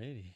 Alrighty.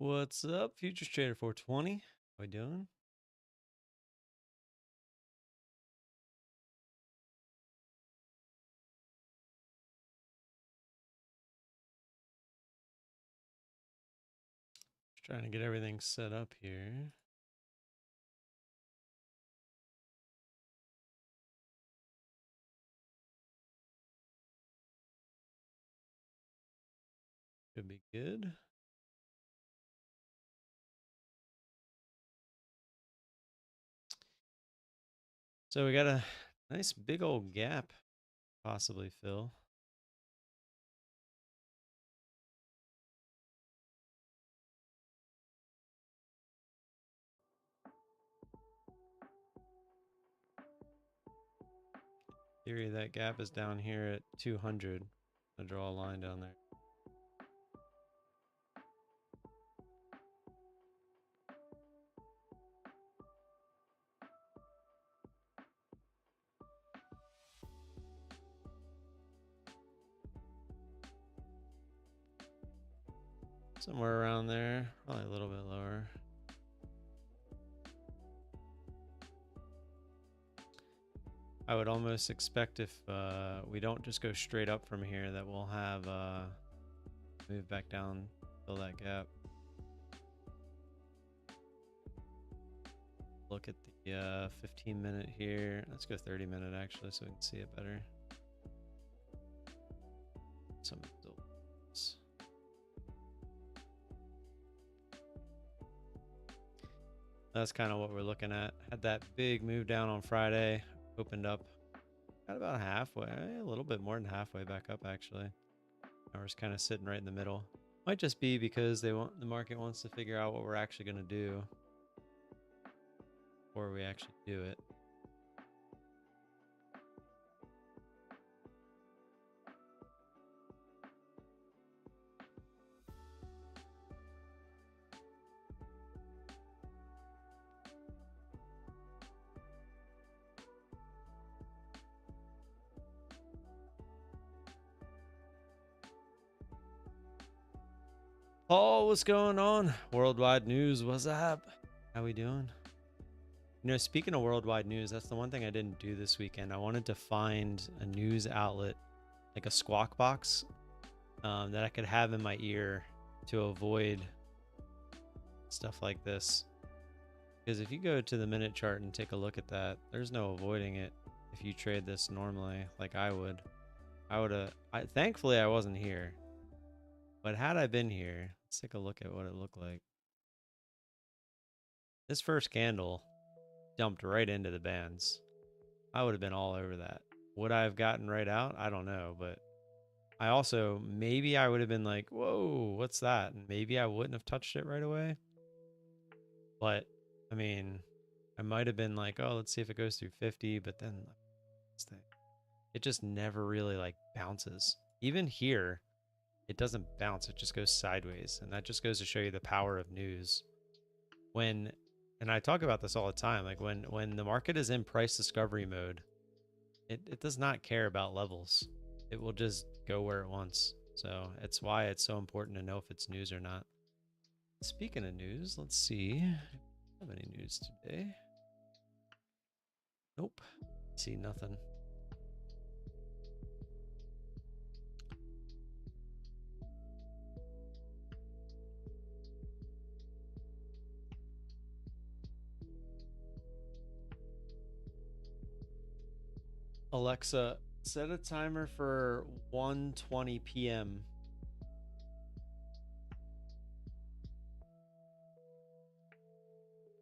What's up, Futures Trader 420? How we doing? Just trying to get everything set up here. Should be good. So we got a nice big old gap possibly fill. Theory that gap is down here at 200. I'll draw a line down there. Somewhere around there, probably a little bit lower. I would almost expect if we don't just go straight up from here that we'll have move back down, fill that gap. Look at the 15-minute here. Let's go 30-minute actually so we can see it better. Some that's kind of what we're looking at. Had that big move down on Friday, opened up Got about halfway, a little bit more than halfway back up actually. Now we're just kind of sitting right in the middle. Might just be because the market wants to figure out what we're actually going to do before we actually do it. Oh, what's going on? Worldwide news, what's up? How we doing? You know, speaking of worldwide news, that's the one thing I didn't do this weekend. I wanted to find a news outlet, like a squawk box, that I could have in my ear to avoid stuff like this. Because if you go to the minute chart and take a look at that, there's no avoiding it if you trade this normally, like I would. Thankfully I wasn't here. But had I been here, let's take a look at what it looked like. This first candle dumped right into the bands. I would have been all over that. Would I have gotten right out? I don't know, but I also, maybe I would have been like, whoa, what's that? And maybe I wouldn't have touched it right away. But, I mean, I might have been like, oh, let's see if it goes through 50, but then it just never really like bounces. Even here, it doesn't bounce, it just goes sideways. And that just goes to show you the power of news. And I talk about this all the time, like when the market is in price discovery mode, it does not care about levels. It will just go where it wants. So it's why it's so important to know if it's news or not. Speaking of news, let's see. Do we have any news today? Nope. See nothing. Alexa, set a timer for 1:20 p.m.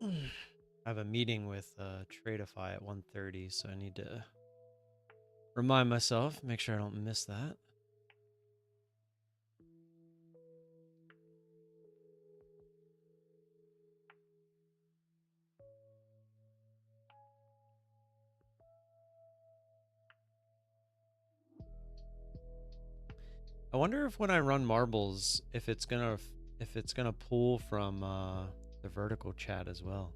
I have a meeting with Tradeify at 1:30, so I need to remind myself, make sure I don't miss that. I wonder if when I run marbles, if it's gonna pull from the vertical chat as well.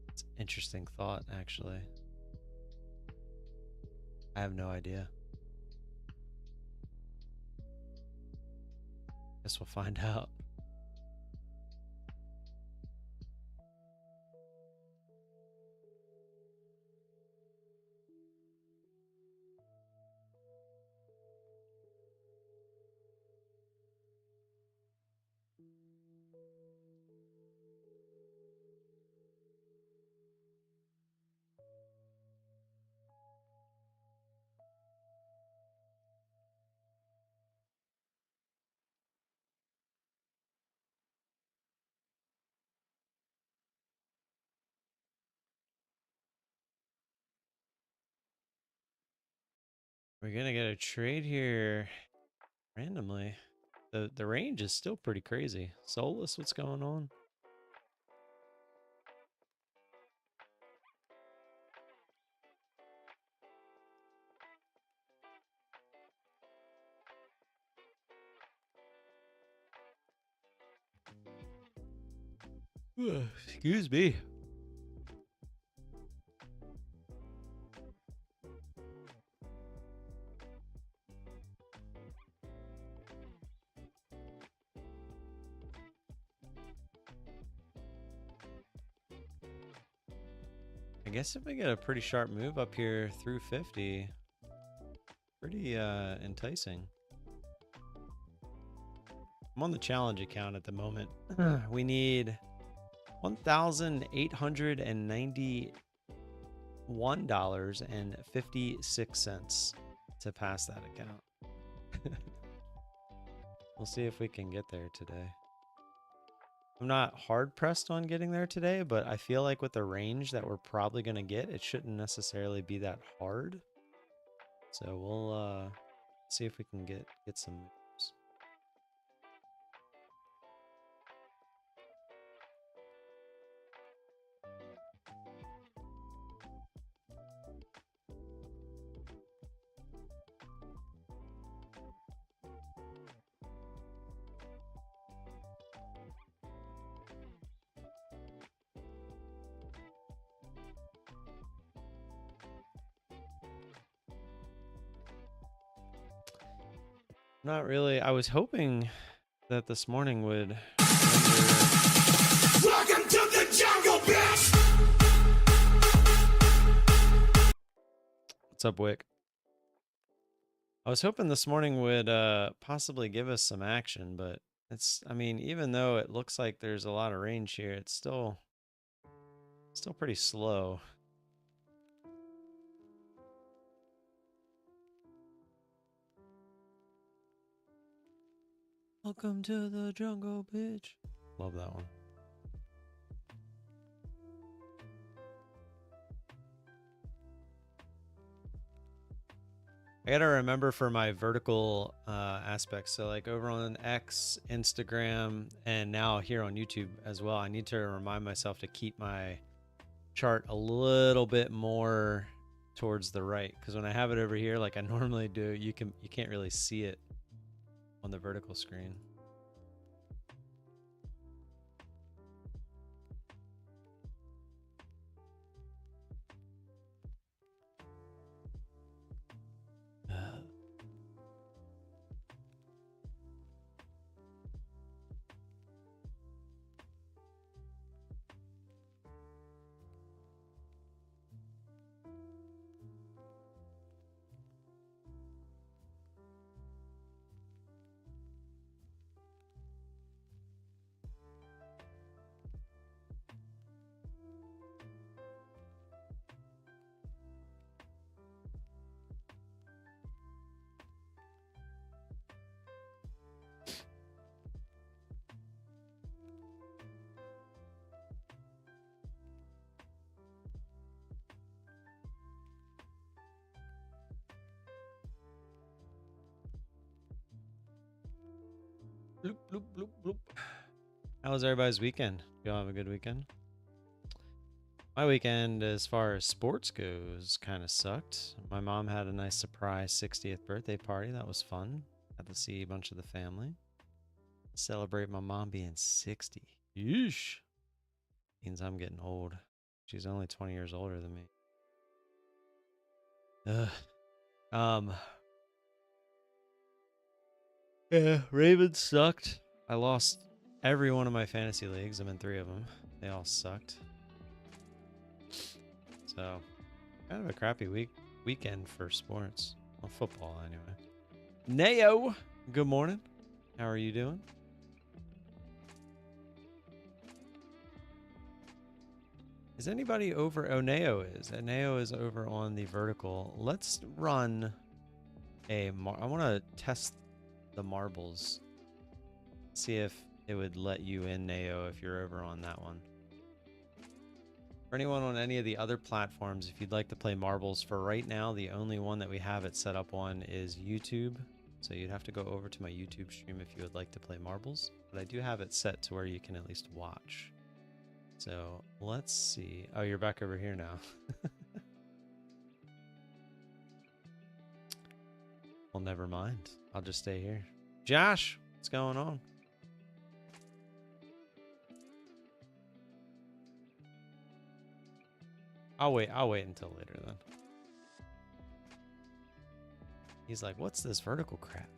It's an interesting thought, actually. I have no idea. Guess we'll find out. We're gonna get a trade here randomly. The range is still pretty crazy. Soulless, what's going on? Excuse me. I guess if we get a pretty sharp move up here through 50, pretty enticing. I'm on the challenge account at the moment. We need $1,891.56 to pass that account. We'll see if we can get there today. I'm not hard pressed on getting there today, but I feel like with the range that we're probably going to get, it shouldn't necessarily be that hard. So we'll see if we can get some moves. Not really. I was hoping that this morning would render... Welcome to the jungle, bitch! What's up, Wick? I was hoping this morning would possibly give us some action, but it's, I mean, even though it looks like there's a lot of range here, it's still pretty slow. Welcome to the jungle, bitch. Love that one. I gotta remember for my vertical aspects. So like over on X, Instagram, and now here on YouTube as well, I need to remind myself to keep my chart a little bit more towards the right, because when I have it over here like I normally do, you can't really see it on the vertical screen. Bloop, bloop, bloop, bloop. How was everybody's weekend? Y'all have a good weekend? My weekend, as far as sports goes, kind of sucked. My mom had a nice surprise 60th birthday party. That was fun. Got to see a bunch of the family. Celebrate my mom being 60. Yeesh. Means I'm getting old. She's only 20 years older than me. Yeah, Ravens sucked. I lost every one of my fantasy leagues. I'm in 3 of them. They all sucked. So, kind of a crappy weekend for sports. Well, football anyway. Neo, good morning. How are you doing? Is anybody over? Oh, Neo is. Neo is over on the vertical. Let's run I want to test the marbles. See if it would let you in, Neo, if you're over on that one. For anyone on any of the other platforms, if you'd like to play marbles, for right now, the only one that we have it set up on is YouTube. So you'd have to go over to my YouTube stream if you would like to play marbles. But I do have it set to where you can at least watch. So let's see. Oh, you're back over here now. Well, never mind. I'll just stay here. Josh, what's going on? I'll wait until later then. He's like, what's this vertical crap?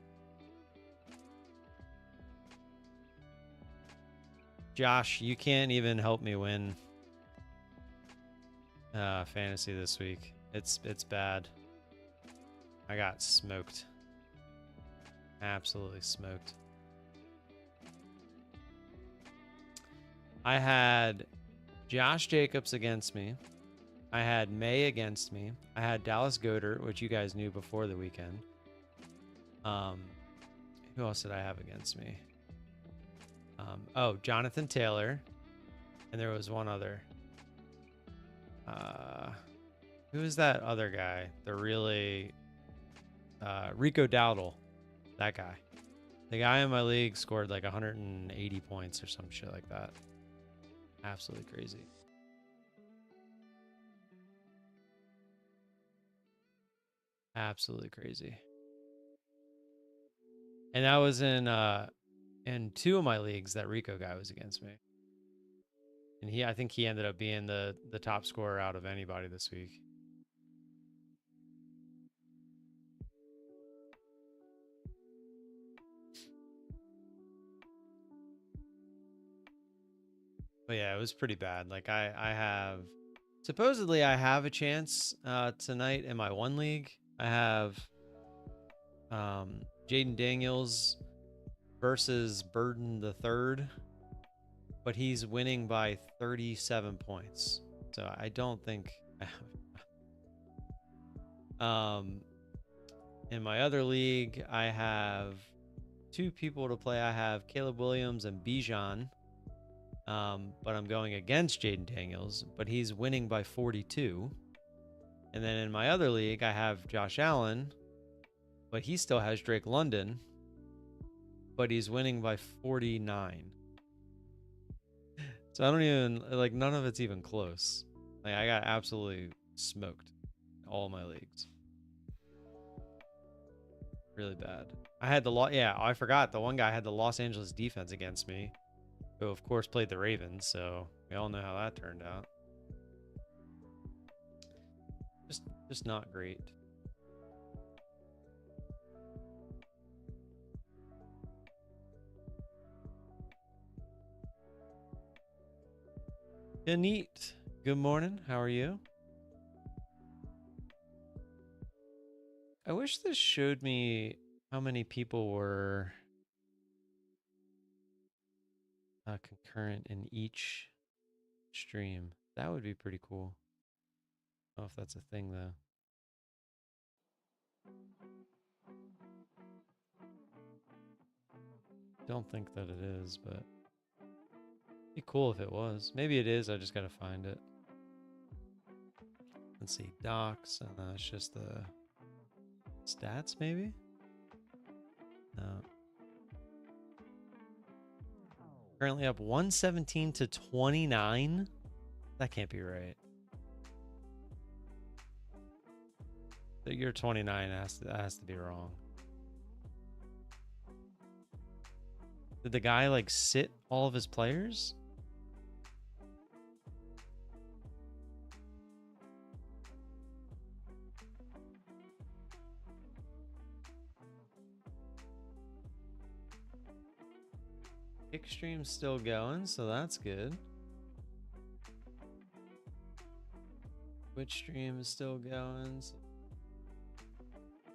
Josh, you can't even help me win fantasy this week. It's bad. I got smoked. Absolutely smoked. I had Josh Jacobs against me. I had May against me. I had Dallas Goedert, which you guys knew before the weekend. Who else did I have against me? Oh, Jonathan Taylor, and there was one other. Who is that other guy? The really Rico Dowdle, that guy. The guy in my league scored like 180 points or some shit like that. Absolutely crazy. Absolutely crazy. And that was in two of my leagues that Rico guy was against me. And I think he ended up being the top scorer out of anybody this week. But yeah, it was pretty bad. Like I have supposedly I have a chance tonight in my one league. I have Jaden Daniels versus Burden the third, but he's winning by 37 points. So I don't think I have. In my other league, I have two people to play. I have Caleb Williams and Bijan. But I'm going against Jaden Daniels, but he's winning by 42. And then in my other league, I have Josh Allen, but he still has Drake London, but he's winning by 49. So I don't even, like, none of it's even close. Like, I got absolutely smoked in all my leagues. Really bad. I had I forgot. The one guy had the Los Angeles defense against me, who of course played the Ravens, so we all know how that turned out. Just not great. Neat. Good morning. How are you? I wish this showed me how many people were concurrent in each stream. That would be pretty cool. I don't know if that's a thing though. Don't think that it is, but it'd be cool if it was. Maybe it is. I just gotta find it. Let's see, docs, and then it's just the stats, maybe. No. Currently up 117 to 29. That can't be right. The year 29 has to be wrong. Did the guy like sit all of his players? Kick stream's still going, so that's good. Twitch stream is still going. So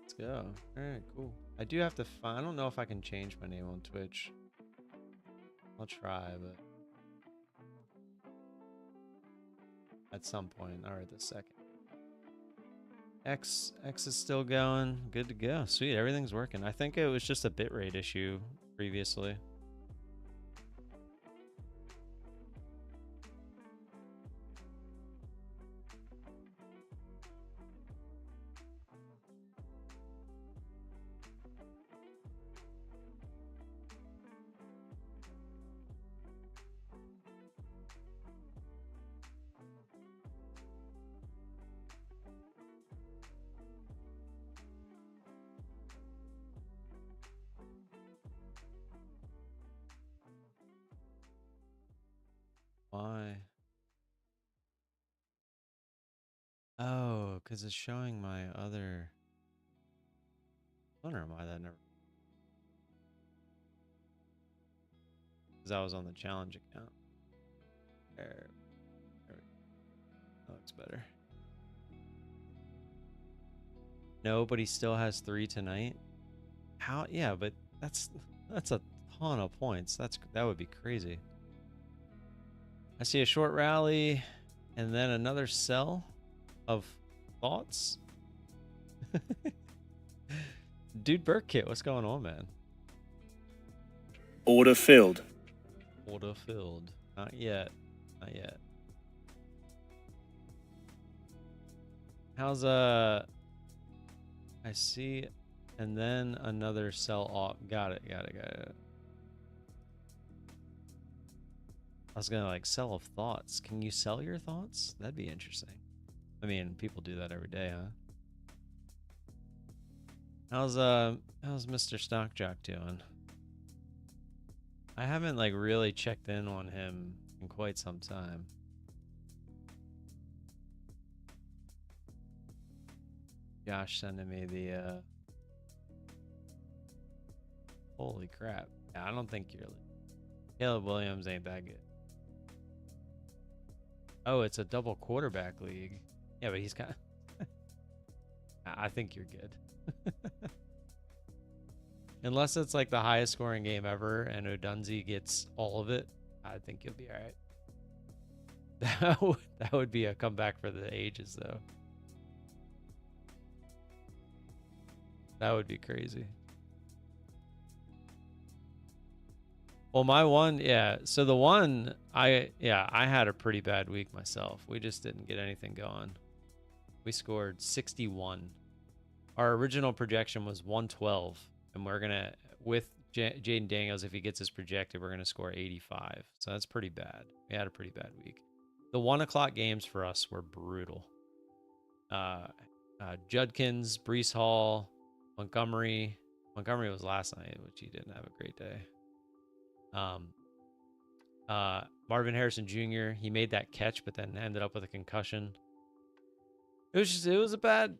let's go. All right, cool. I do have to find. I don't know if I can change my name on Twitch. I'll try, but at some point. All right, this second. X is still going. Good to go. Sweet, everything's working. I think it was just a bitrate issue previously. Why? Oh, because it's showing my other. I wonder why that never. Because I was on the challenge account. There we go. That looks better. No, but he still has 3 tonight. How? Yeah, but that's a ton of points. That would be crazy. I see a short rally, and then another sell of thoughts. Dude, Burkit, what's going on, man? Order filled. Quota filled. Not yet. Not yet. How's I see, and then another sell off. Got it. Got it. I was gonna like sell of thoughts. Can you sell your thoughts? That'd be interesting. I mean, people do that every day, huh? How's Mr. Stock Jock doing? I haven't like really checked in on him in quite some time. Josh sending me the holy crap. Yeah, I don't think you're Caleb Williams ain't that good. Oh, it's a double quarterback league. Yeah, but he's kind of I think you're good. Unless it's like the highest scoring game ever and Odunze gets all of it, I think you'll be all right. That would be a comeback for the ages, though. That would be crazy. Well, my one, yeah. So the one, I had a pretty bad week myself. We just didn't get anything going. We scored 61. Our original projection was 112, and we're gonna, with Jaden Daniels, if he gets his projected, we're gonna score 85. So that's pretty bad. We had a pretty bad week. The 1 o'clock games for us were brutal. Judkins, Brees Hall, Montgomery. Montgomery was last night, which he didn't have a great day. Marvin Harrison Jr. He made that catch, but then ended up with a concussion. It was a bad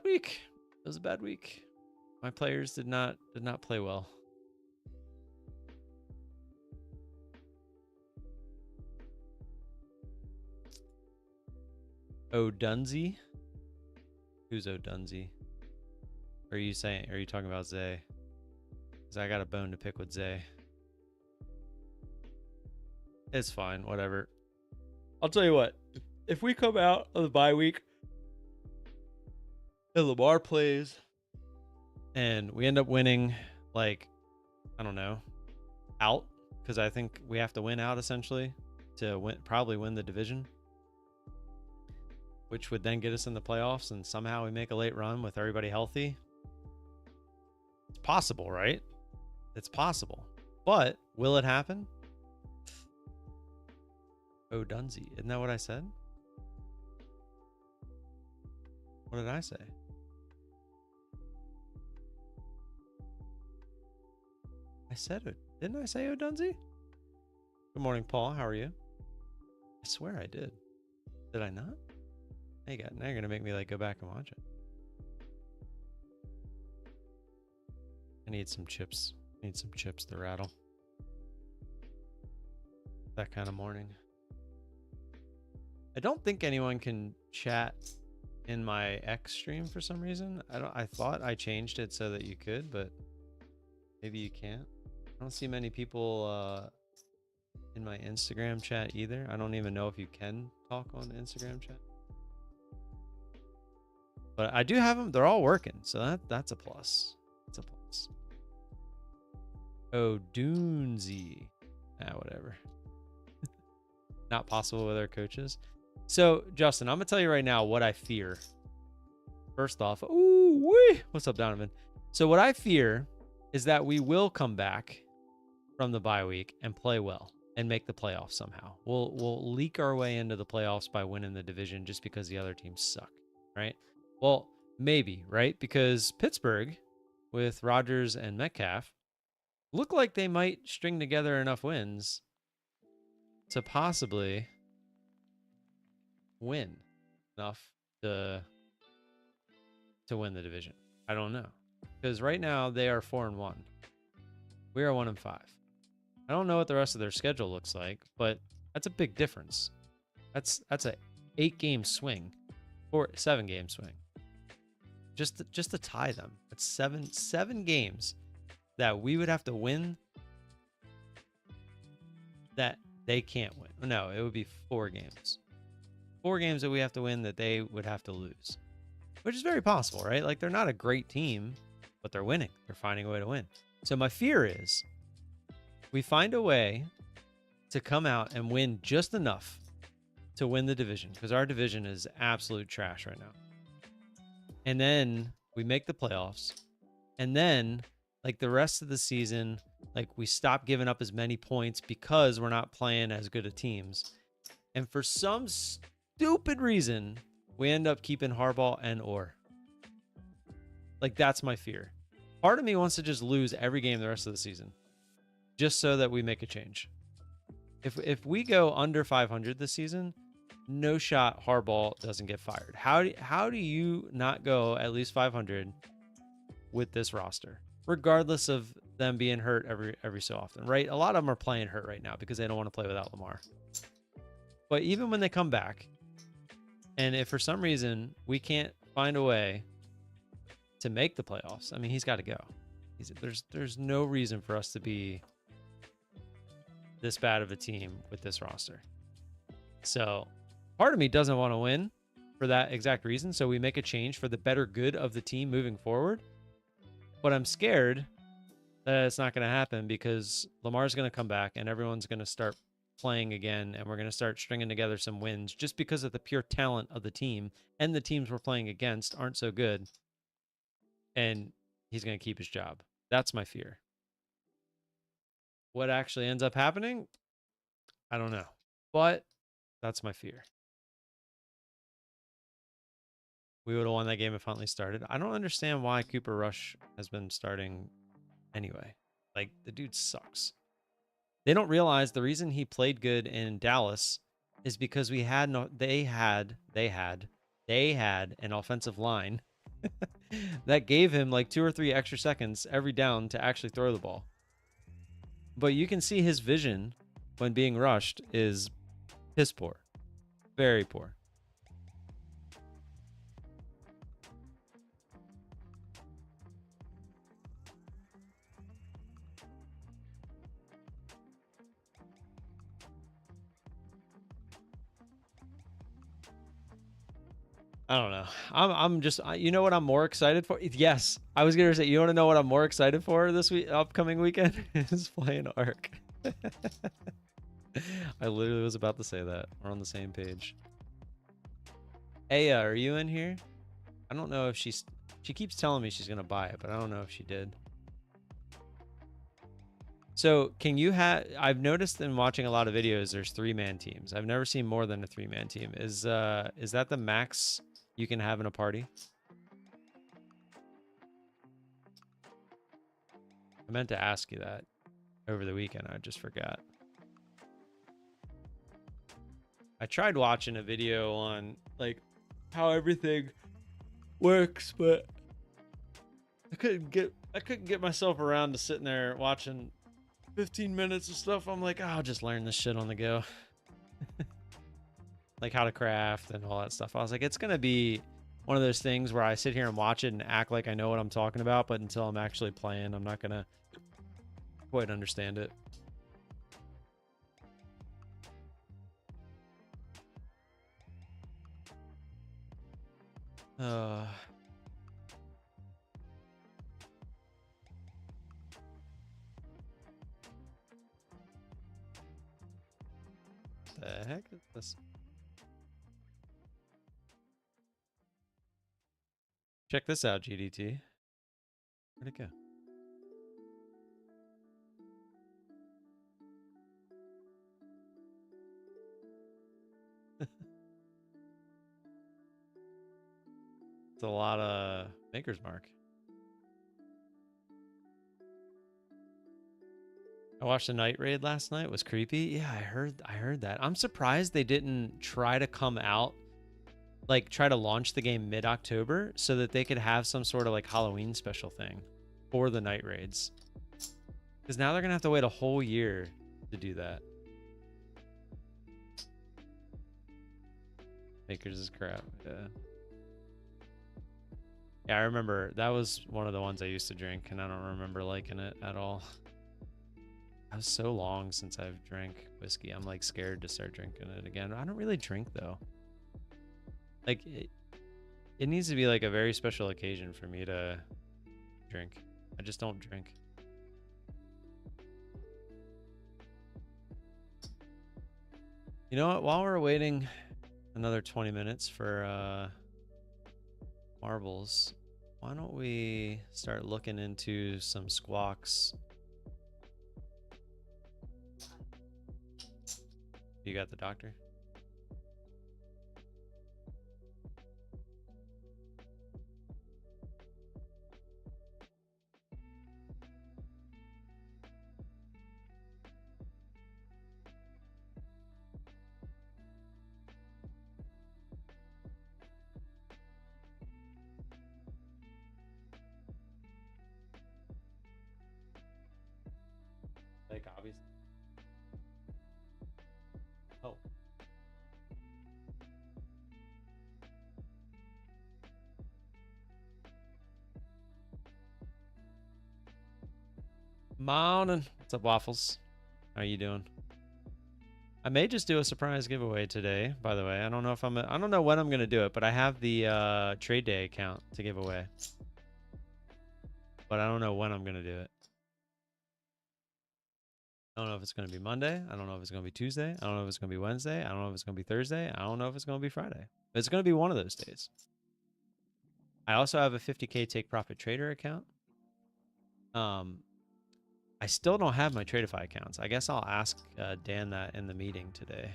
week. It was a bad week. My players did not play well. Odunze? Who's Odunze? Are you talking about Zay? Because I got a bone to pick with Zay. It's fine, whatever. I'll tell you what. If we come out of the bye week and Lamar plays and we end up winning, like, I don't know, out, because I think we have to win out essentially to probably win the division, which would then get us in the playoffs, and somehow we make a late run with everybody healthy. It's possible, right? It's possible. But will it happen? Odunze. Isn't that what I said? What did I say? Didn't I say Odunze? Good morning, Paul. How are you? I swear I did. Did I not? Now you're gonna make me like go back and watch it. I need some chips. I need some chips to rattle. That kind of morning. I don't think anyone can chat in my X stream for some reason. I thought I changed it so that you could, but maybe you can't. I don't see many people in my Instagram chat either. I don't even know if you can talk on Instagram chat. But I do have them. They're all working, so that's a plus. That's a plus. Oh, Dunze. Whatever. Not possible with our coaches. So, Justin, I'm going to tell you right now what I fear. First off, what's up, Donovan? So what I fear is that we will come back from the bye week and play well and make the playoffs somehow. We'll leak our way into the playoffs by winning the division just because the other teams suck, right? Well, maybe, right? Because Pittsburgh, with Rodgers and Metcalf, look like they might string together enough wins to possibly win enough to win the division. I don't know, because right now they are 4-1. We are 1-5. I don't know what the rest of their schedule looks like, but that's a big difference. That's a 8-game swing or 7-game swing. Just to tie them. It's seven games that we would have to win that they can't win. No, it would be 4 games. 4 games that we have to win that they would have to lose, which is very possible, right? Like, they're not a great team, but they're winning. They're finding a way to win. So my fear is we find a way to come out and win just enough to win the division, because our division is absolute trash right now. And then we make the playoffs. And then, like, the rest of the season, like, we stop giving up as many points because we're not playing as good of teams. And for some stupid reason, we end up keeping Harbaugh and Orr. Like, that's my fear. Part of me wants to just lose every game the rest of the season, just so that we make a change. If we go under 500 this season, no shot Harbaugh doesn't get fired. How do you not go at least 500 with this roster, regardless of them being hurt every so often, right? A lot of them are playing hurt right now because they don't want to play without Lamar. But even when they come back, and if for some reason we can't find a way to make the playoffs, I mean, he's got to go. There's no reason for us to be this bad of a team with this roster. So part of me doesn't want to win for that exact reason. So we make a change for the better good of the team moving forward. But I'm scared that it's not going to happen because Lamar's going to come back and everyone's going to start playing again. And we're going to start stringing together some wins just because of the pure talent of the team, and the teams we're playing against aren't so good. And he's going to keep his job. That's my fear. What actually ends up happening, I don't know. But that's my fear. We would have won that game if Huntley started. I don't understand why Cooper Rush has been starting anyway. Like, the dude sucks. They don't realize the reason he played good in Dallas is because they had an offensive line that gave him like 2 or 3 extra seconds every down to actually throw the ball. But you can see his vision when being rushed is piss poor. Very poor. I don't know. I'm just, you know what I'm more excited for? Yes, I was gonna say, you want to know what I'm more excited for this upcoming weekend? Is playing Ark. I literally was about to say that. We're on the same page. Aya, are you in here? I don't know if she keeps telling me she's gonna buy it, but I don't know if she did. So can you I've noticed in watching a lot of videos, there's 3-man teams. I've never seen more than a 3-man team. Is that the max you can have in a party? I meant to ask you that over the weekend. I just forgot. I tried watching a video on like how everything works, but I couldn't get myself around to sitting there watching 15 minutes of stuff. I'm like, oh, I'll just learn this shit on the go. Like how to craft and all that stuff. I was like, it's going to be one of those things where I sit here and watch it and act like I know what I'm talking about, but until I'm actually playing, I'm not going to quite understand it. The heck is this? Check this out, GDT. Where'd it go? It's a lot of Maker's Mark. I watched the Night Raid last night. It was creepy. Yeah, I heard that. I'm surprised they didn't try to come out, like try to launch the game mid-October so that they could have some sort of like Halloween special thing for the Night Raids. Because now they're going to have to wait a whole year to do that. Makers is crap. Yeah. Yeah, I remember that was one of the ones I used to drink, and I don't remember liking it at all. That was so long since I've drank whiskey. I'm like scared to start drinking it again. I don't really drink though. Like it needs to be like a very special occasion for me to drink. I just don't drink. You know what? While we're waiting another 20 minutes for marbles, why don't we start looking into some squawks? You got the doctor? Like, obviously. Oh. Morning. What's up, Waffles? How you doing? I may just do a surprise giveaway today, by the way. I don't know if I don't know when I'm going to do it, but I have the trade day account to give away. But I don't know when I'm going to do it. I don't know if it's going to be Monday. I don't know if it's going to be Tuesday. I don't know if it's going to be Wednesday. I don't know if it's going to be Thursday. I don't know if it's going to be Friday. But it's going to be one of those days. I also have a 50K take profit trader account. I still don't have my Tradeify accounts. I guess I'll ask Dan that in the meeting today.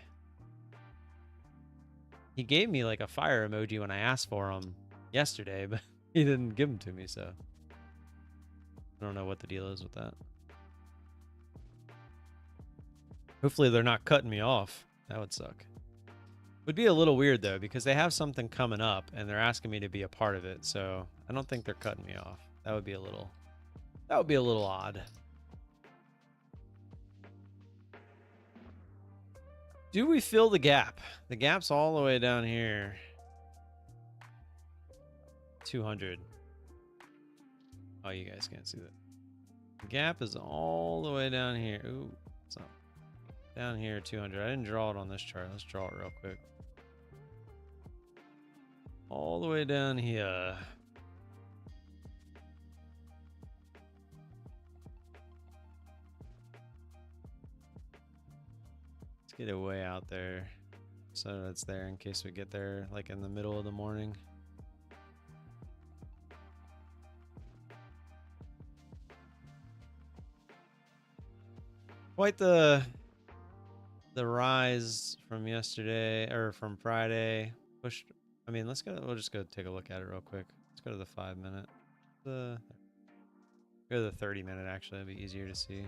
He gave me like a fire emoji when I asked for him yesterday, but he didn't give them to me, so I don't know what the deal is with that. Hopefully they're not cutting me off. That would suck. Would be a little weird though, because they have something coming up and they're asking me to be a part of it, so I don't think they're cutting me off. That would be a little odd. Do we fill the gap? The gap's all the way down here. 200. Oh, you guys can't see that. The gap is all the way down here. Ooh, what's up? Down here, 200. I didn't draw it on this chart. Let's draw it real quick. All the way down here. Let's get it way out there so it's there in case we get there like in the middle of the morning. Quite the rise from yesterday or from Friday. Pushed. I mean, we'll just go take a look at it real quick. Let's go to the 5 minute. Go to the 30 minute actually. It'd be easier to see.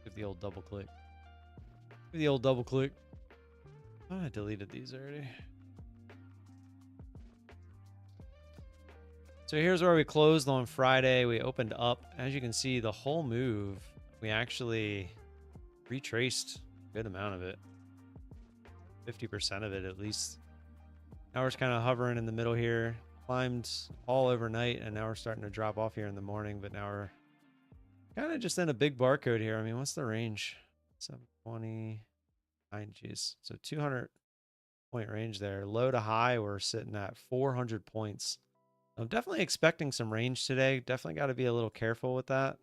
Give the old double click. Give the old double click. Oh, I deleted these already. So here's where we closed on Friday. We opened up. As you can see, the whole move, we actually retraced a good amount of it. 50% of it at least. Now we're just kind of hovering in the middle here. Climbed all overnight, and now we're starting to drop off here in the morning, but now we're kind of just in a big barcode here. I mean, what's the range? 720. 9 Gs. So 200 point range there. Low to high, we're sitting at 400 points. I'm definitely expecting some range today. Definitely got to be a little careful with that.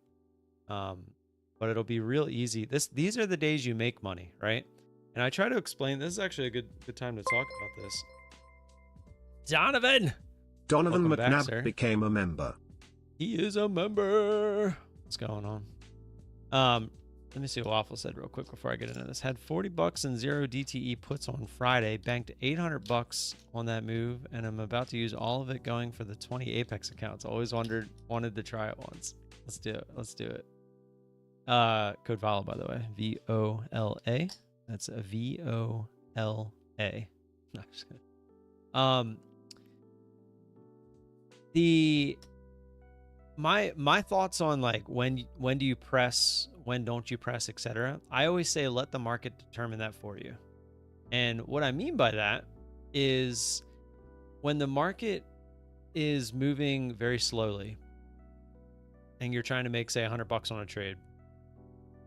But it'll be real easy. These are the days you make money, right? And I try to explain. This is actually a good time to talk about this. Donovan McNabb became a member. He is a member. What's going on? Let me see what Waffle said real quick before I get into this. Had 40 bucks and 0 DTE puts on Friday. Banked 800 bucks on that move, and I'm about to use all of it going for the 20 Apex accounts. Always wanted to try it once. Let's do it. Let's do it. Code VOLA, by the way. VOLA. That's a VOLA. No, I'm just kidding. My thoughts on like when do you press, when don't you press, etc. I always say let the market determine that for you. And what I mean by that is when the market is moving very slowly and you're trying to make say 100 bucks on a trade,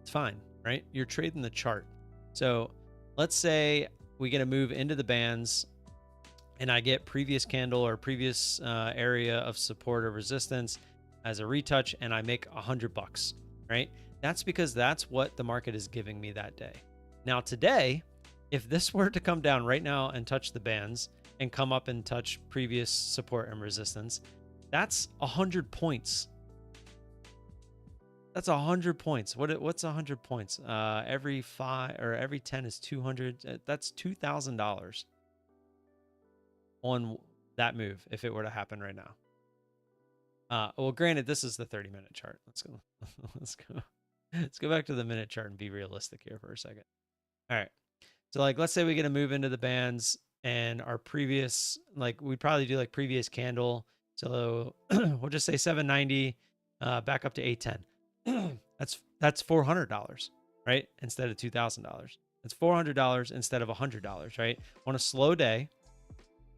it's fine, right? You're trading the chart. So let's say we get a move into the bands and I get previous candle or previous area of support or resistance as a retouch, and I make 100 bucks, right? That's because that's what the market is giving me that day. Now today, if this were to come down right now and touch the bands and come up and touch previous support and resistance, that's 100 points. That's 100 points. What's 100 points? Every 5 or every 10 is 200. That's $2,000 on that move if it were to happen right now. Well, granted, this is the 30-minute chart. Let's go back to the minute chart and be realistic here for a second. All right. So like, let's say we get a move into the bands and our previous, like we'd probably do like previous candle. So we'll just say 790, back up to 810. That's $400, right? Instead of $2,000. That's $400 instead of $100, right? On a slow day,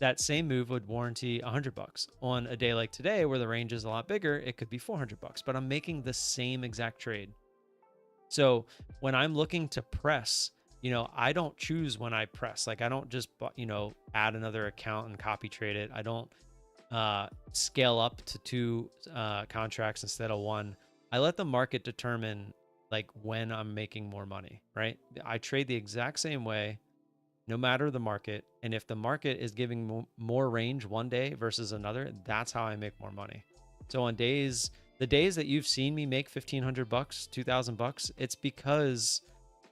that same move would warranty $100. On a day like today, where the range is a lot bigger, it could be $400, but I'm making the same exact trade. So when I'm looking to press, I don't choose when I press. Like I don't just, add another account and copy trade it. I don't scale up to 2 contracts instead of 1. I let the market determine like when I'm making more money, right? I trade the exact same way, no matter the market. And if the market is giving more range one day versus another, that's how I make more money. So on the days that you've seen me make $1,500, $2,000, it's because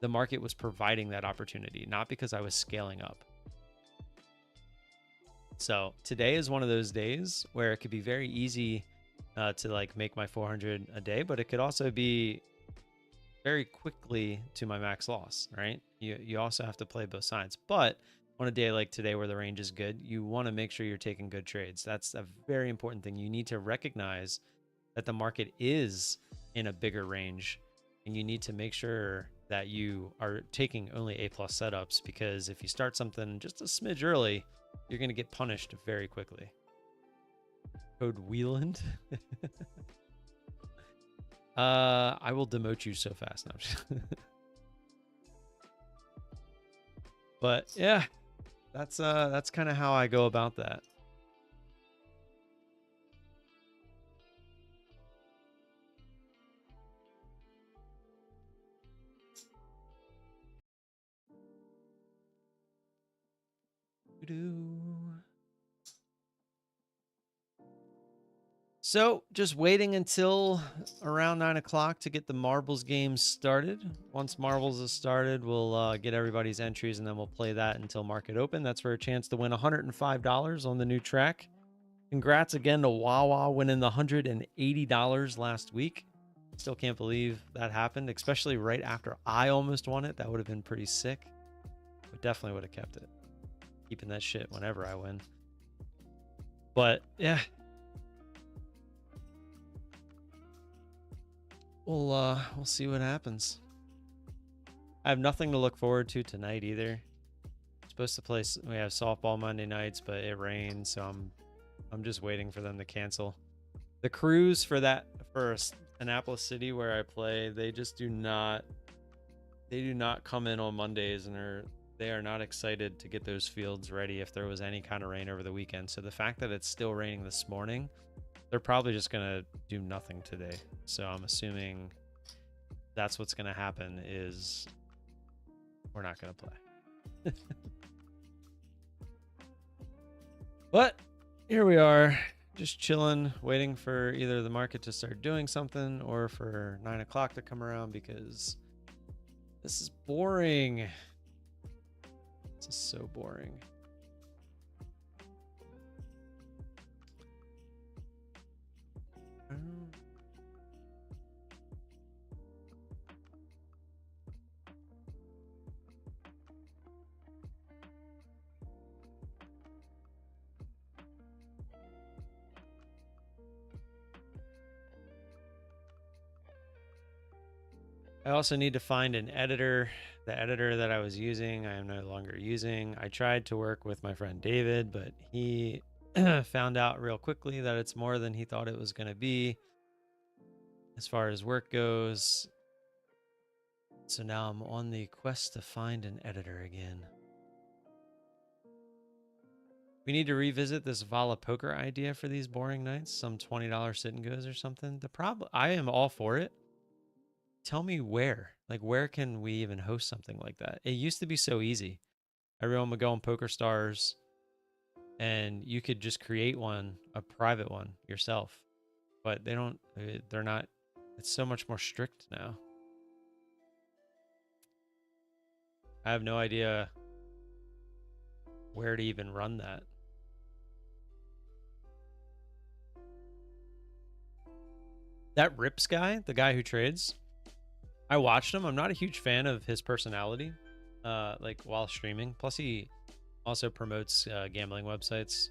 the market was providing that opportunity, not because I was scaling up. So today is one of those days where it could be very easy to like make my 400 a day, but it could also be very quickly to my max loss, right? You also have to play both sides. But on a day like today where the range is good, you want to make sure you're taking good trades. That's a very important thing. You need to recognize that the market is in a bigger range, and you need to make sure that you are taking only A+ setups, because if you start something just a smidge early, you're going to get punished very quickly. Code Wieland. I will demote you so fast now. But yeah, that's kind of how I go about that. So just waiting until around 9 o'clock to get the marbles game started. Once marbles is started, we'll get everybody's entries, and then we'll play that until market open. That's for a chance to win $105 on the new track. Congrats again to Wawa winning the $180 last week. Still can't believe that happened, especially right after I almost won it. That would have been pretty sick, but definitely would have kept it. Keeping that shit whenever I win. But yeah. We'll see what happens. I have nothing to look forward to tonight either. Supposed to play. We have softball Monday nights, but it rains, so I'm just waiting for them to cancel. The crews for Annapolis City where I play, they just do not. They do not come in on Mondays, and they are not excited to get those fields ready if there was any kind of rain over the weekend. So the fact that it's still raining this morning, they're probably just gonna do nothing today. So I'm assuming that's what's gonna happen, is we're not gonna play. But here we are, just chilling, waiting for either the market to start doing something or for 9 o'clock to come around, because this is boring. This is so boring. I also need to find an editor. The editor that I was using, I am no longer using. I tried to work with my friend David, but he found out real quickly that it's more than he thought it was going to be as far as work goes. So now I'm on the quest to find an editor again. We need to revisit this VOLA poker idea for these boring nights. Some $20 sit and goes or something. The problem, I am all for it. Tell me where. Like, where can we even host something like that? It used to be so easy. Everyone would go on Poker Stars, and you could just create one, a private one yourself. But they don't. They're not. It's so much more strict now. I have no idea where to even run that. That Rips guy, the guy who trades, I watched him. I'm not a huge fan of his personality, like while streaming. Plus, he also promotes gambling websites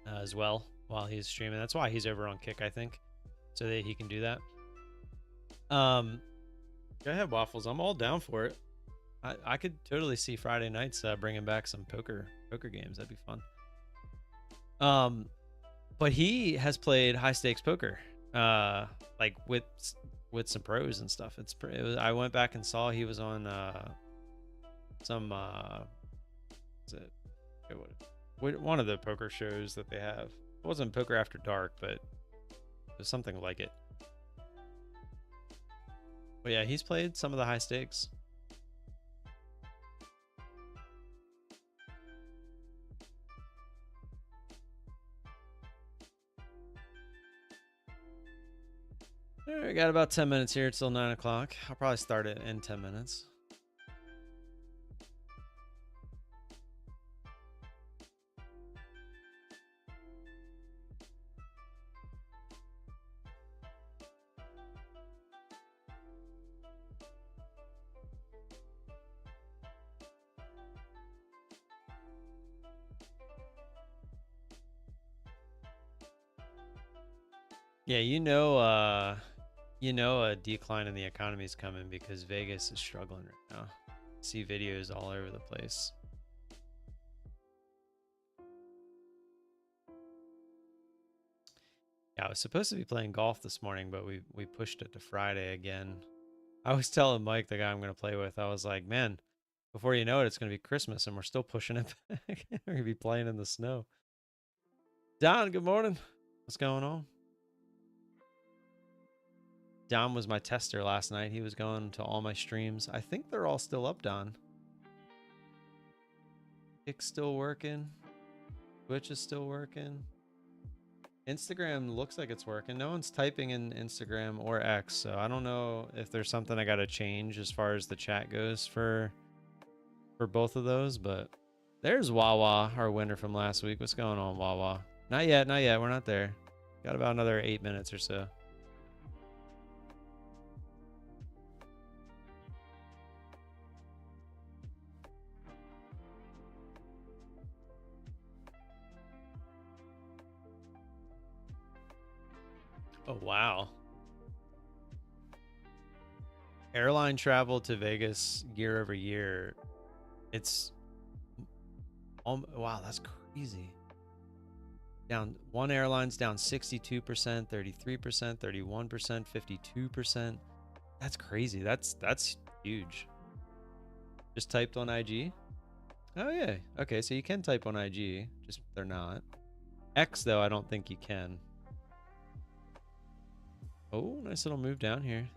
as well while he's streaming. That's why he's over on Kick, I think, so that he can do that. Go ahead, Waffles. I'm all down for it. I could totally see Friday nights bringing back some poker games. That'd be fun. But he has played high stakes poker, like with some pros and stuff. I went back and saw he was on some one of the poker shows that they have. It wasn't Poker After Dark, but it was something like it. But yeah, he's played some of the high stakes. All right, got about 10 minutes here till 9 o'clock. I'll probably start it in 10 minutes. Yeah, you know a decline in the economy is coming because Vegas is struggling right now. See videos all over the place. Yeah, I was supposed to be playing golf this morning, but we pushed it to Friday again. I was telling Mike, the guy I'm going to play with, I was like, man, before you know it, it's going to be Christmas and we're still pushing it back. We're going to be playing in the snow. Don, good morning. What's going on? Don was my tester last night. He was going to all my streams. I think they're all still up, Don. Kick's still working. Twitch is still working. Instagram looks like it's working. No one's typing in Instagram or X, so I don't know if there's something I got to change as far as the chat goes for both of those, but there's Wawa, our winner from last week. What's going on, Wawa? Not yet, not yet. We're not there. Got about another 8 minutes or so. Oh, wow. Airline travel to Vegas year over year. It's wow, that's crazy. Down one airline's down 62%, 33%, 31%, 52%. That's crazy. That's huge. Just typed on IG. Oh yeah. Okay, so you can type on IG, just they're not. X though, I don't think you can. Oh, nice little move down here.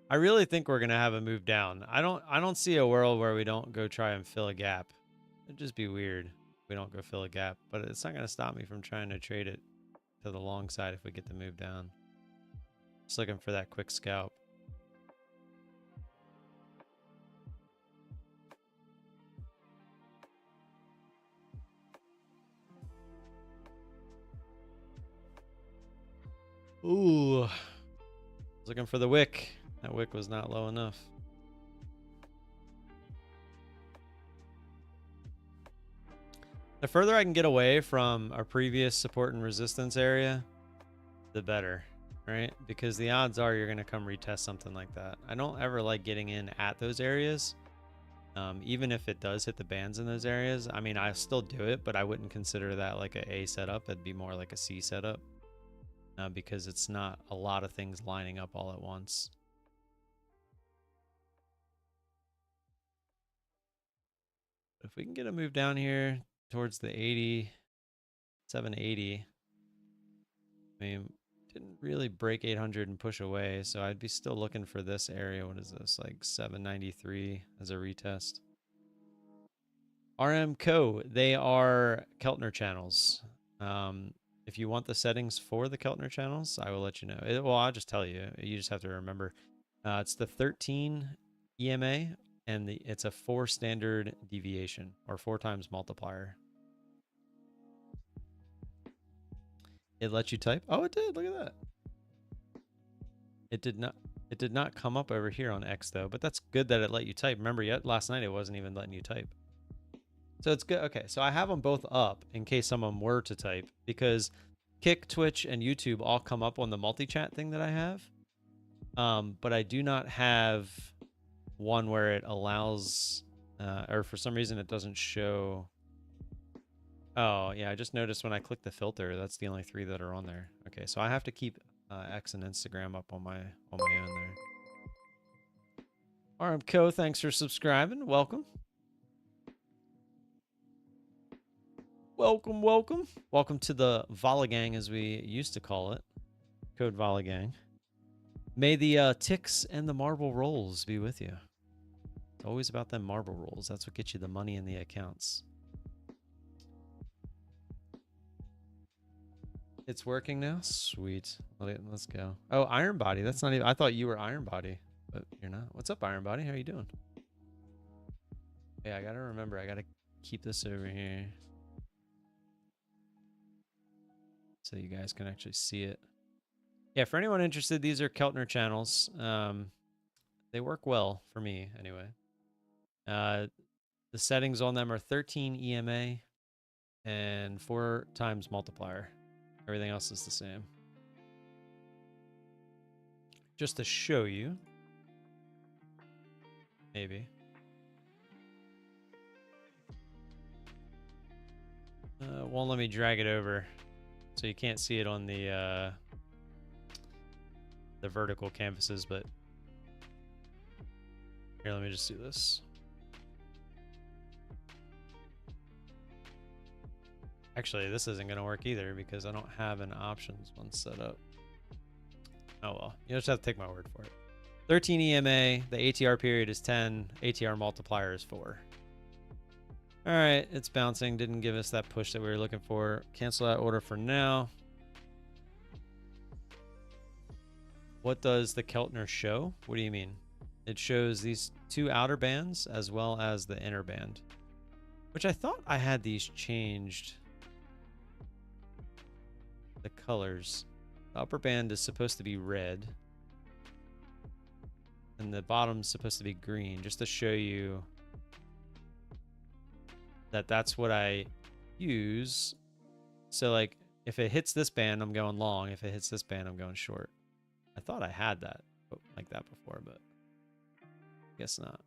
I really think we're gonna have a move down. I don't see a world where we don't go try and fill a gap. It'd just be weird if we don't go fill a gap, but it's not gonna stop me from trying to trade it to the long side if we get the move down. Just looking for that quick scalp. Ooh. Looking for the wick. That wick was not low enough. The further I can get away from our previous support and resistance area, the better, right? Because the odds are you're going to come retest something like that. I don't ever like getting in at those areas. Even if it does hit the bands in those areas, I mean, I still do it, but I wouldn't consider that like a A setup. It'd be more like a C setup because it's not a lot of things lining up all at once. If we can get a move down here towards the 80, 780, I mean, didn't really break 800 and push away, so I'd be still looking for this area. What is this, like 793 as a retest? RM Co. They are Keltner channels. If you want the settings for the Keltner channels, I will let you know. Well, I'll just tell you. You just have to remember. It's the 13 EMA, and it's a 4 standard deviation, or 4 times multiplier. It lets you type. Oh, it did. Look at that. It did not. It did not come up over here on X though, but that's good that it let you type. Remember, yet last night it wasn't even letting you type. So it's good. Okay, so I have them both up in case someone were to type, because Kick, Twitch, and YouTube all come up on the multi-chat thing that I have. But I do not have one where it allows, or for some reason it doesn't show. Oh, yeah, I just noticed when I click the filter, that's the only 3 that are on there. Okay, so I have to keep X and Instagram up on my own there. RMCO, thanks for subscribing. Welcome. Welcome, welcome. Welcome to the VOLA gang, as we used to call it. Code VOLA gang. May the ticks and the marble rolls be with you. It's always about them marble rolls. That's what gets you the money in the accounts. It's working now? Sweet. Let's go. Oh, Iron Body. That's not even... I thought you were Iron Body, but you're not. What's up, Iron Body? How are you doing? Yeah, I gotta remember. I gotta keep this over here so you guys can actually see it. Yeah, for anyone interested, these are Keltner channels. They work well for me, anyway. The settings on them are 13 EMA and 4 times multiplier. Everything else is the same. Just to show you. Maybe. Won't let me drag it over, so you can't see it on the vertical canvases, but here, let me just do this. Actually, this isn't going to work either because I don't have an options one set up. Oh well, you just have to take my word for it. 13 EMA, the ATR period is 10, ATR multiplier is 4. All right, it's bouncing. Didn't give us that push that we were looking for. Cancel that order for now. What does the Keltner show? What do you mean? It shows these 2 outer bands as well as the inner band, which I thought I had these changed. The colors. The upper band is supposed to be red, and the bottom's supposed to be green, just to show you that that's what I use. So like if it hits this band, I'm going long. If it hits this band, I'm going short. I thought I had that like that before, but guess not.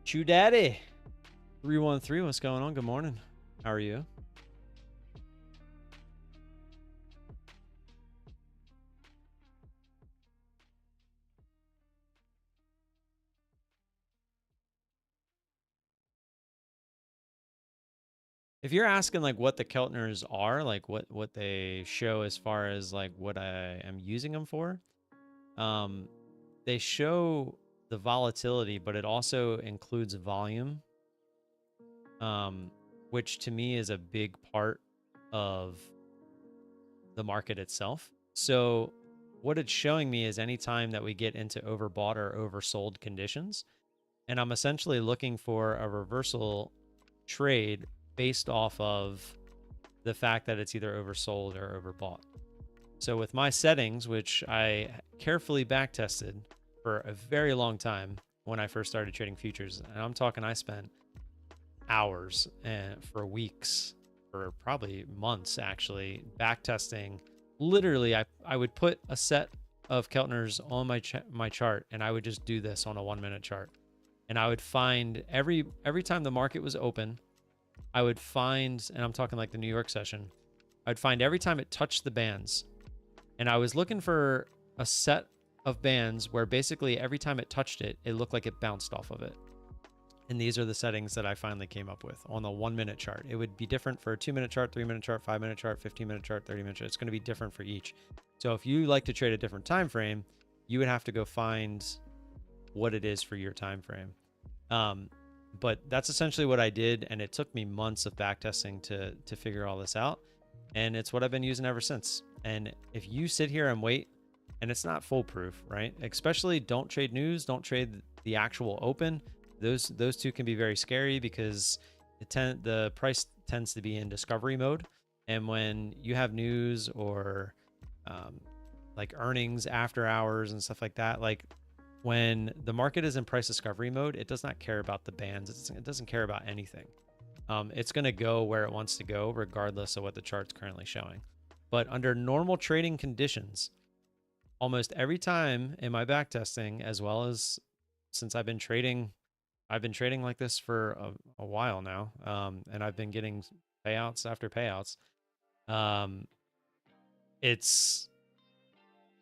Chew Daddy 313, what's going on? Good morning. How are you? If you're asking like what the Keltners are, like what they show as far as like what I am using them for, they show the volatility, but it also includes volume, which to me is a big part of the market itself. So what it's showing me is anytime that we get into overbought or oversold conditions, and I'm essentially looking for a reversal trade based off of the fact that it's either oversold or overbought. So with my settings, which I carefully back tested for a very long time when I first started trading futures, and I'm talking I spent hours and for weeks, for probably months actually, back testing. Literally, I would put a set of Keltners on my chart, and I would just do this on a 1 minute chart. And I would find every time the market was open, I would find, and I'm talking like the New York session, I'd find every time it touched the bands. And I was looking for a set of bands where basically every time it touched it, it looked like it bounced off of it. And these are the settings that I finally came up with on the 1 minute chart. It would be different for a 2 minute chart, 3 minute chart, 5 minute chart, 15 minute chart, 30 minute chart. It's going to be different for each. So if you like to trade a different time frame, you would have to go find what it is for your time frame. But that's essentially what I did, and it took me months of backtesting to figure all this out, and it's what I've been using ever since. And if you sit here and wait, and it's not foolproof, right? Especially don't trade news, don't trade the actual open. Those two can be very scary because the price tends to be in discovery mode, and when you have news or like earnings after hours and stuff like that, like when the market is in price discovery mode, it does not care about the bands. It doesn't care about anything. It's going to go where it wants to go, regardless of what the chart's currently showing. But under normal trading conditions, almost every time in my backtesting, as well as since I've been trading like this for a while now, and I've been getting payouts after payouts. It's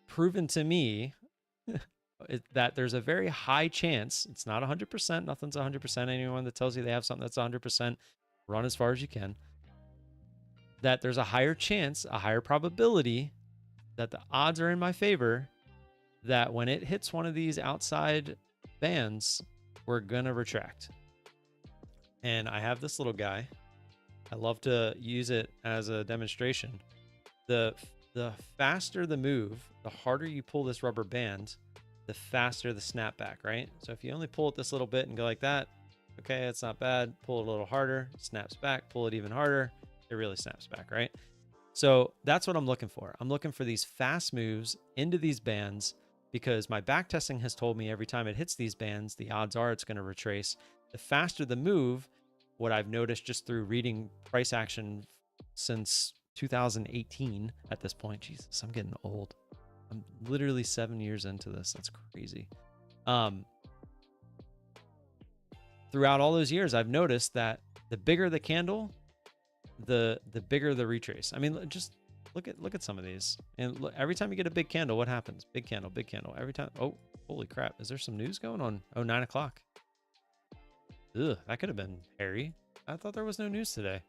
proven to me that there's a very high chance, it's not 100%, nothing's 100%. Anyone that tells you they have something that's 100%, run as far as you can. That there's a higher chance, a higher probability that the odds are in my favor that when it hits one of these outside bands, we're gonna retract. And I have this little guy. I love to use it as a demonstration. The faster the move, the harder you pull this rubber band, the faster the snapback, right? So if you only pull it this little bit and go like that, okay, it's not bad. Pull it a little harder, snaps back. Pull it even harder, it really snaps back, right? So that's what I'm looking for. I'm looking for these fast moves into these bands because my back testing has told me every time it hits these bands, the odds are it's going to retrace. The faster the move, what I've noticed just through reading price action since 2018 at this point, Jesus, I'm getting old. I'm literally 7 years into this. That's crazy. Throughout all those years, I've noticed that the bigger the candle, the bigger the retrace. I mean, just look at some of these. And look, every time you get a big candle, what happens? Big candle, big candle. Every time. Oh, holy crap. Is there some news going on? Oh, 9 o'clock. Ugh, that could have been hairy. I thought there was no news today.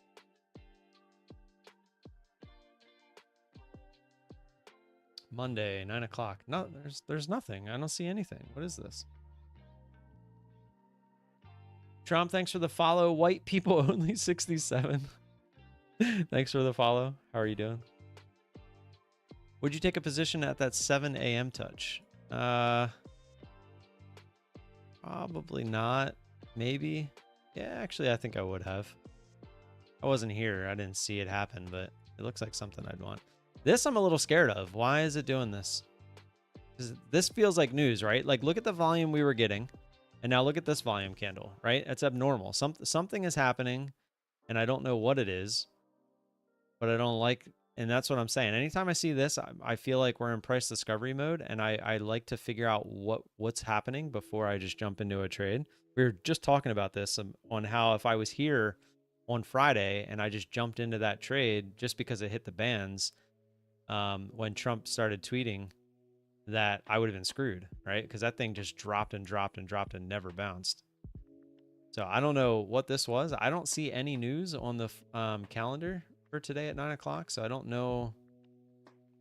Monday, 9 o'clock. No, there's nothing. I don't see anything. What is this? Trump, thanks for the follow. White people only 67. Thanks for the follow. How are you doing? Would you take a position at that 7 a.m. touch? Probably not. Maybe. Yeah, actually, I think I would have. I wasn't here. I didn't see it happen, but it looks like something I'd want. This I'm a little scared of. Why is it doing this? This feels like news, right? Like, look at the volume we were getting. And now look at this volume candle, right? It's abnormal. Something is happening, and I don't know what it is. But I don't like, and that's what I'm saying. Anytime I see this, I feel like we're in price discovery mode, and I like to figure out what's happening before I just jump into a trade. We were just talking about this on how if I was here on Friday and I just jumped into that trade just because it hit the bands when Trump started tweeting, that I would have been screwed, right? Because that thing just dropped and dropped and dropped and never bounced. So I don't know what this was. I don't see any news on the calendar for today at 9 o'clock, so I don't know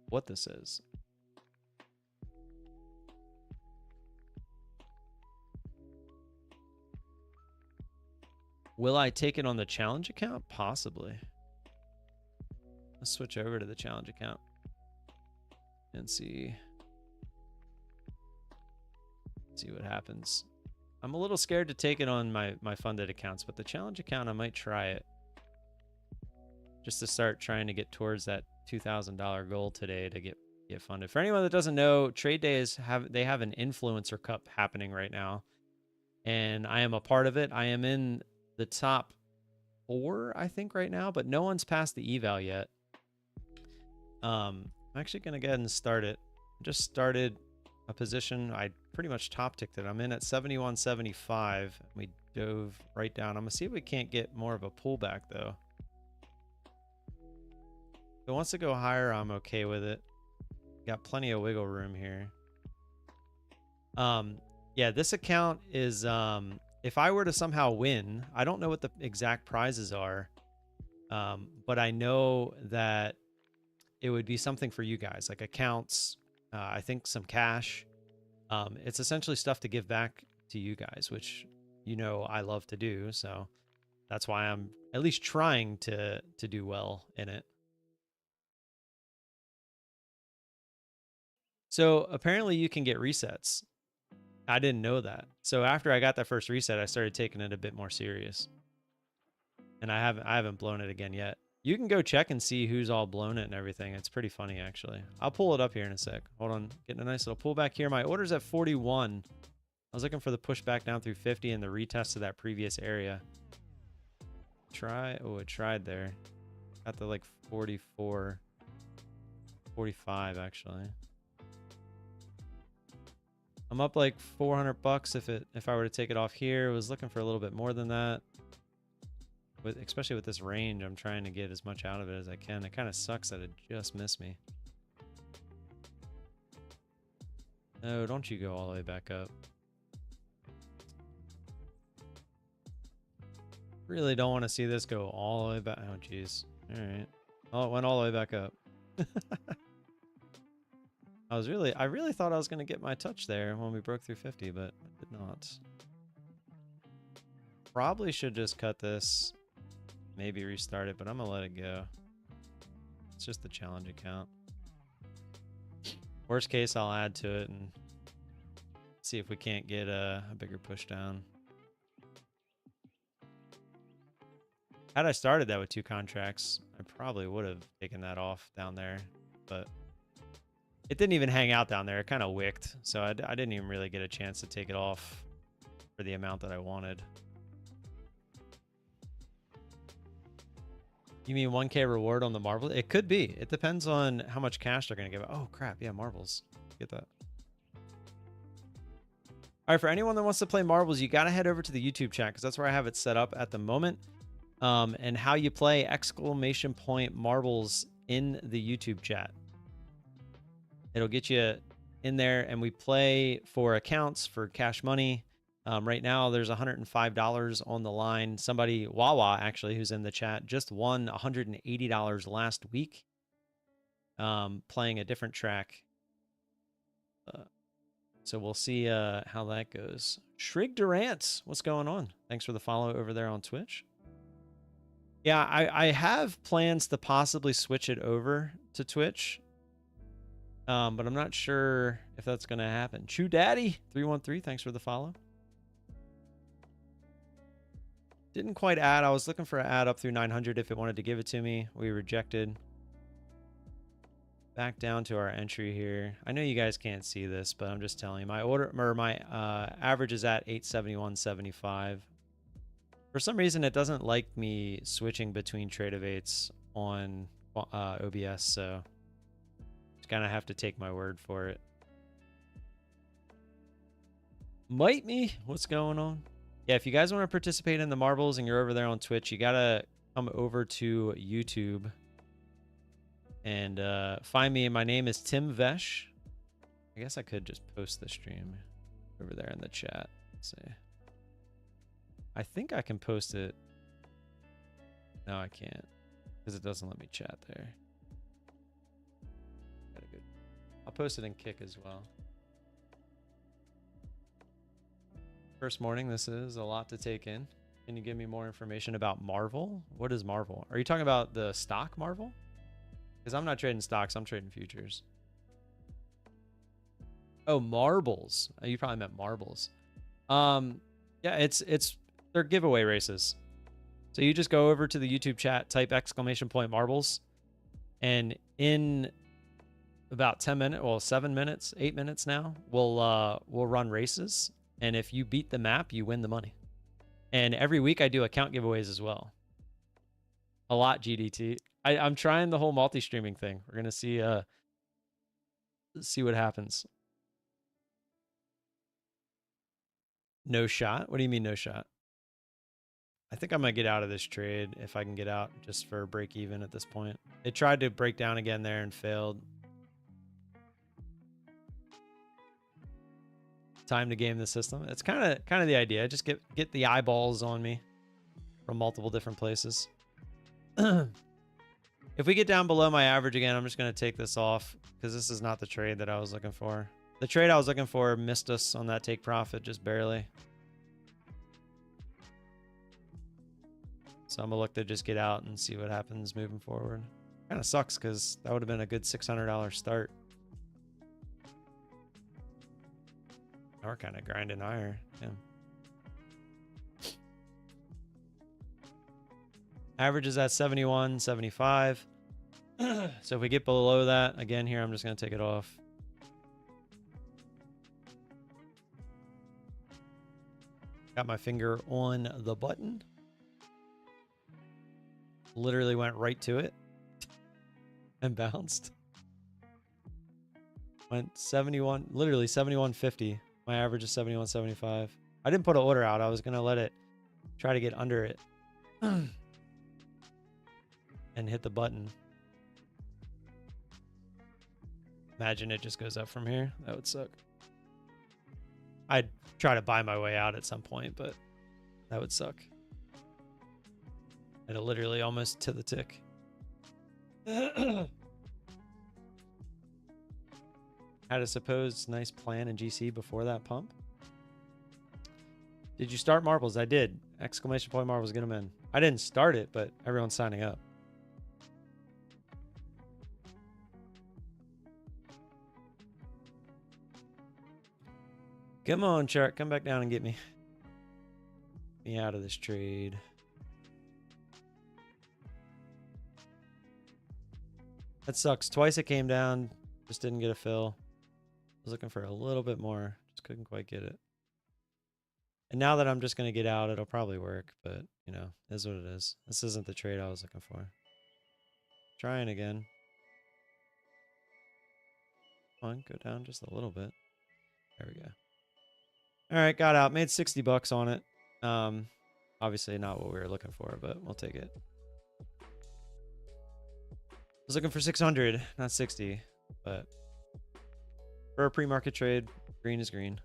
what this is. Will I take it on the challenge account? Possibly. Let's switch over to the challenge account and see what happens. I'm a little scared to take it on my funded accounts, but the challenge account, I might try it. Just to start trying to get towards that $2,000 goal today to get funded. For anyone that doesn't know, trade days have an influencer cup happening right now, and I am a part of it. I am in the top 4, I think, right now, but no one's passed the eval yet. I'm actually going to go ahead and start it. Just started a position. I pretty much top ticked it. I'm in at 71.75. We dove right down. I'm going to see if we can't get more of a pullback, though. If it wants to go higher, I'm okay with it. Got plenty of wiggle room here. Yeah, this account is, if I were to somehow win, I don't know what the exact prizes are, but I know that it would be something for you guys, like accounts, I think some cash. It's essentially stuff to give back to you guys, which, you know, I love to do. So that's why I'm at least trying to do well in it. So apparently you can get resets. I didn't know that. So after I got that first reset, I started taking it a bit more serious. And I haven't blown it again yet. You can go check and see who's all blown it and everything. It's pretty funny, actually. I'll pull it up here in a sec. Hold on. Getting a nice little pullback here. My order's at 41. I was looking for the pushback down through 50 and the retest of that previous area. Oh, it tried there. Got the like 44, 45 actually. I'm up like 400 bucks if I were to take it off here. I was looking for a little bit more than that. Especially with this range, I'm trying to get as much out of it as I can. It kind of sucks that it just missed me. No, don't you go all the way back up. Really don't want to see this go all the way back. Oh, jeez. All right. Oh, it went all the way back up. I really thought I was going to get my touch there when we broke through 50, but I did not. Probably should just cut this. Maybe restart it, but I'm going to let it go. It's just the challenge account. Worst case, I'll add to it and see if we can't get a bigger push down. Had I started that with 2 contracts, I probably would have taken that off down there, but it didn't even hang out down there. It kind of wicked, so I didn't even really get a chance to take it off for the amount that I wanted. You mean 1K reward on the marble? It could be. It depends on how much cash they're going to give. Oh, crap. Yeah, marbles. Get that. All right, for anyone that wants to play marbles, you got to head over to the YouTube chat because that's where I have it set up at the moment. And how you play !! marbles in the YouTube chat. It'll get you in there, and we play for accounts, for cash money. Right now, there's $105 on the line. Somebody, Wawa, actually, who's in the chat, just won $180 last week playing a different track. So we'll see how that goes. Shrig Durant, what's going on? Thanks for the follow over there on Twitch. Yeah, I have plans to possibly switch it over to Twitch. But I'm not sure if that's going to happen. Chew Daddy 313, thanks for the follow. Didn't quite add. I was looking for an ad up through 900 if it wanted to give it to me. We rejected. Back down to our entry here. I know you guys can't see this, but I'm just telling you. My order or my average is at 871.75. For some reason, it doesn't like me switching between trade of 8s on OBS, so just kind of have to take my word for it. Might me? What's going on? Yeah, if you guys want to participate in the marbles and you're over there on Twitch, you got to come over to YouTube and find me. My name is Tim Vesh. I guess I could just post the stream over there in the chat. Let's see. I think I can post it. No, I can't because it doesn't let me chat there. I'll post it in Kick as well. First morning, this is a lot to take in. Can you give me more information about Marvel? What is Marvel? Are you talking about the stock Marvel? Because I'm not trading stocks, I'm trading futures. Oh, marbles. Oh, you probably meant marbles. Yeah, they're giveaway races. So you just go over to the YouTube chat, type !marbles, and in about 10 minutes, well, 7 minutes, 8 minutes now, we'll run races. And if you beat the map, you win the money. And every week I do account giveaways as well. A lot GDT. I'm trying the whole multi-streaming thing. We're gonna see what happens. No shot? What do you mean no shot? I think I'm gonna get out of this trade if I can get out just for break even at this point. It tried to break down again there and failed. Time to game the system. It's kind of the idea. Just get the eyeballs on me from multiple different places. If we get down below my average again, I'm just going to take this off because this is not the trade that I was looking for. The trade I was looking for missed us on that take profit just barely. So I'm going to look to just get out and see what happens moving forward. Kind of sucks because that would have been a good $600 start. Now we're kind of grinding higher. Yeah. Average is at 71, 75. So if we get below that, again here, I'm just going to take it off. Got my finger on the button. Literally went right to it and bounced. Went 71, literally 71.50. My average is 71.75. I didn't put an order out. I was going to let it try to get under it and hit the button. Imagine it just goes up from here. That would suck. I'd try to buy my way out at some point, but that would suck. It'll literally almost to the tick. Had a supposed nice plan in GC before that pump. Did you start marbles? I did. Exclamation point marbles, get them in. I didn't start it, but everyone's signing up. Come on, chart. Come back down and get me. Get me out of this trade. That sucks. Twice it came down. Just didn't get a fill. I was looking for a little bit more. Just couldn't quite get it. And now that I'm just going to get out, it'll probably work. But, you know, it is what it is. This isn't the trade I was looking for. Trying again. Come on, go down just a little bit. There we go. All right, got out. Made 60 bucks on it. Obviously not what we were looking for, but we'll take it. I was looking for 600, not 60, but for a pre-market trade, green is green.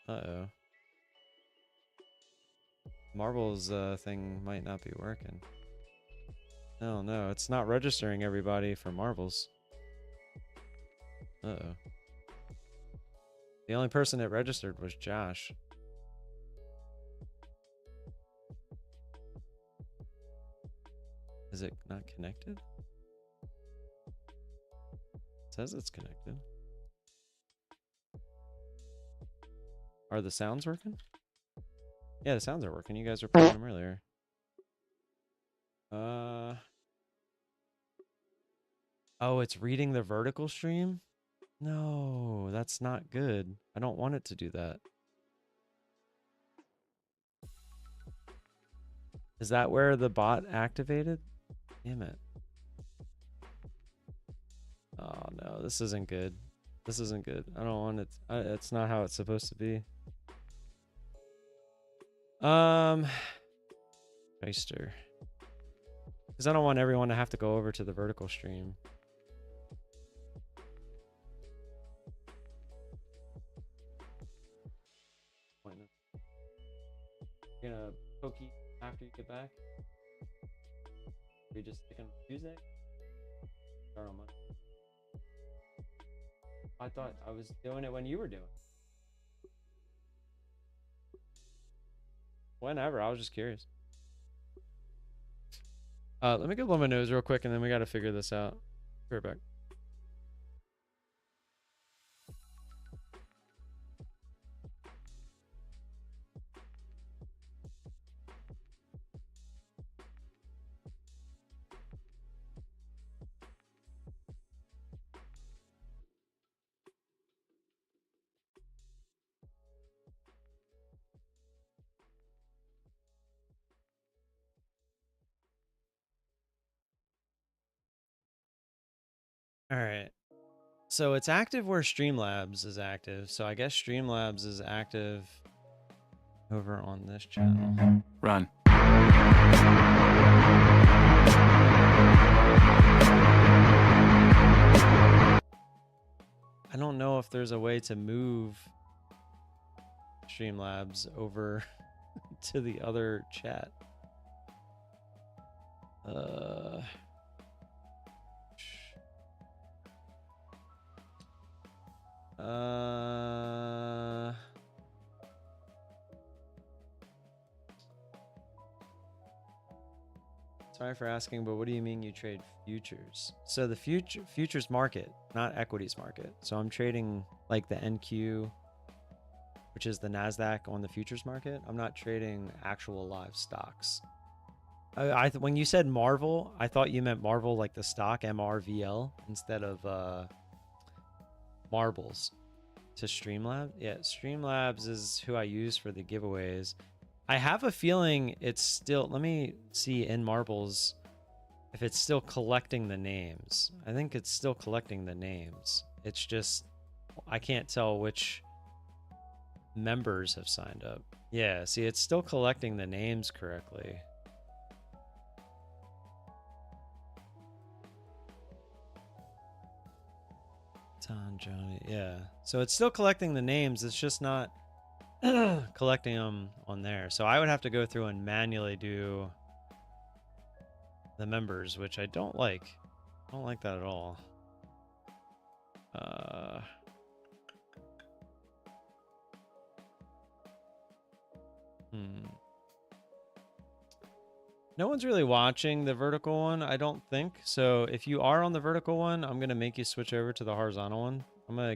Uh-oh. Marbles thing might not be working. Oh no, it's not registering everybody for marbles. Uh-oh. The only person that registered was Josh. Is it not connected? It says it's connected. Are the sounds working? Yeah, the sounds are working. You guys were playing them earlier. Oh, it's reading the vertical stream? No, that's not good. I don't want it to do that. Is that where the bot activated? Damn it. Oh no, this isn't good. This isn't good. I don't want it. It's not how it's supposed to be. Reister. Because I don't want everyone to have to go over to the vertical stream. You're gonna pokey after you get back? Are you just sticking Tuesday? Start on Monday. I thought I was doing it when you were doing it. Whenever, I was just curious. Let me get blow my nose real quick and then we gotta figure this out. Be right back. All right. So it's active where Streamlabs is active. So I guess Streamlabs is active over on this channel. Run. I don't know if there's a way to move Streamlabs over to the other chat. Sorry for asking, but what do you mean you trade futures? So the futures market, not equities market. So I'm trading like the NQ, which is the Nasdaq on the futures market. I'm not trading actual live stocks. When you said Marvel, I thought you meant Marvel like the stock, MRVL, instead of marbles. To Streamlabs? Yeah, Streamlabs is who I use for the giveaways. I have a feeling it's still, let me see in marbles if it's still collecting the names. I think it's still collecting the names. It's just, I can't tell which members have signed up. Yeah, see, it's still collecting the names correctly. Tom, Johnny, yeah. So it's still collecting the names. It's just not collecting them on there. So I would have to go through and manually do the members, which I don't like. I don't like that at all. No one's really watching the vertical one, I don't think. So if you are on the vertical one, I'm going to make you switch over to the horizontal one. I'm going to